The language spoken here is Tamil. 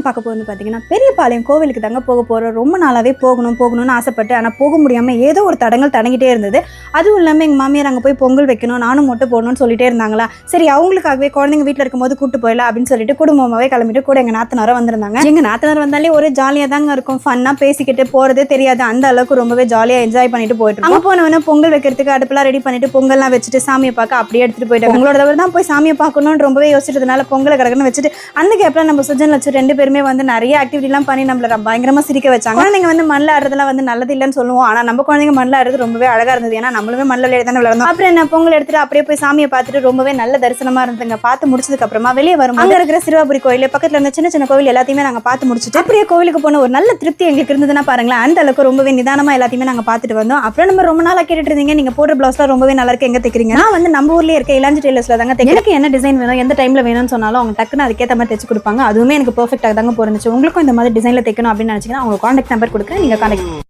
பார்க்க போகிறது பார்த்தீங்கன்னா பெரியபாளையம் கோவிலுக்கு தாங்க போக போகிறோம். ரொம்ப நாளாகவே போகணும்னு ஆசைப்பட்டு ஆனால் போக முடியாமல் ஏதோ ஒரு தடங்கள் தடங்கிட்டே இருந்தது. அதுவும் இல்லாமல் எங்கள் மாமியார் அங்கே போய் பொங்கல் வைக்கணும், நானும் மொட்டை போடணும்னு சொல்லிட்டே இருந்தாங்களா. சரி அவங்களுக்காகவே குழந்தைங்க வீட்டில் இருக்கும்போது கூட்டு போயிடலாம் அப்படின்னு சொல்லிட்டு குடும்பமாகவே கிளம்பிட்டு கூட எங்கள் நாத்தனாரை வந்திருந்தாங்க. எங்கள் நாத்தனார் வந்தாலே ஒரு ஜாலியாக தாங்க இருக்கும், ஃபன்னாக பேசிக்கிட்டு போகிறதே தெரியாது. அந்த அளவுக்கு ரொம்பவே ஜாலியாக என்ஜாய் பண்ணிட்டு போயிட்டு அங்கே போனவொன்னே பொங்கல் வைக்கிறதுக்கு அடுப்பெல்லாம் ரெடி பண்ணிட்டு பொங்கல்லாம் வச்சுட்டு சாமியை பார்க்க அப்படியே எடுத்துகிட்டு போயிட்டாங்க. உங்களோட தவிர தான் போய் சாமியை பார்க்கணும்னு ரொம்பவே யோசிச்சதுனால பொங்கலை கடற்கன்னு வச்சுட்டு அந்த கேப்ல நம்ம சுஜன் லட்சம் ரெண்டு பேருமே வந்து நிறைய ஆக்டிவிட்டிலாம் பண்ணி நம்மள பயங்கரமா சிரிக்க வச்சாங்க. குழந்தைங்க வந்து மண்ணில் ஆடுறதுலாம் வந்து நல்லது இல்லைன்னு சொல்லுவோம், ஆனா நம்ம குழந்தைங்க மண்ணில் ஆடுறது ரொம்பவே அழகா இருந்தது. ஏன்னா நம்மளுமே மண்ணில் விளையாடி தானே விளையாடணும். அப்புறம் என்ன பொங்கல் எடுத்துட்டு அப்படியே போய் சாமியை பார்த்துட்டு ரொம்பவே நல்ல தரிசனமா இருந்துங்க. பார்த்து முடிச்சதுக்கு அப்புறமா வெளியே வரும் அங்க இருக்கிற சிறுவாபுரி கோயில் பக்கத்துல இருந்த சின்ன சின்ன கோவில் எல்லாத்தையுமே நாங்க பார்த்து முடிச்சுட்டு அப்படியே கோவிலுக்கு போன ஒரு நல்ல திருப்தி எங்களுக்கு இருந்ததுன்னா பாருங்களேன். அந்த அளவுக்கு ரொம்பவே நிதானமா எல்லாத்தையுமே நாங்க பார்த்துட்டு வந்தோம். அப்புறம் நம்ம ரொம்ப நாளா கேட்டுட்டு இருந்தீங்க, நீங்க போடுற பிளவுஸ்லாம் ரொம்பவே நல்லா இருக்கு, எங்க தைக்கிறீங்க? நான் வந்து நம்ம ஊர்லயே இருக்க இளஞ்சி டெய்லர்ஸ்ல தாங்க எனக்கு என்ன டிசைன் வேணும், எந்த டைம்ல வேணும்னு சொன்னாலும் அவங்க டக்குன்னு அதுக்கேற்ற மாதிரி தைச்சு கொடுப்பாங்க. அதுவுமே எனக்கு பெர்ஃபெக்ட்டாக தாங்க போயிருந்துச்சு. உங்களுக்கும் இந்த மாதிரி டிசைனில் தைக்கணும் அப்படின்னு நினச்சிங்கன்னா அவங்க கான்டாக்ட் நம்பர் கொடுக்குறேன், நீங்கள் கான்டாக்ட்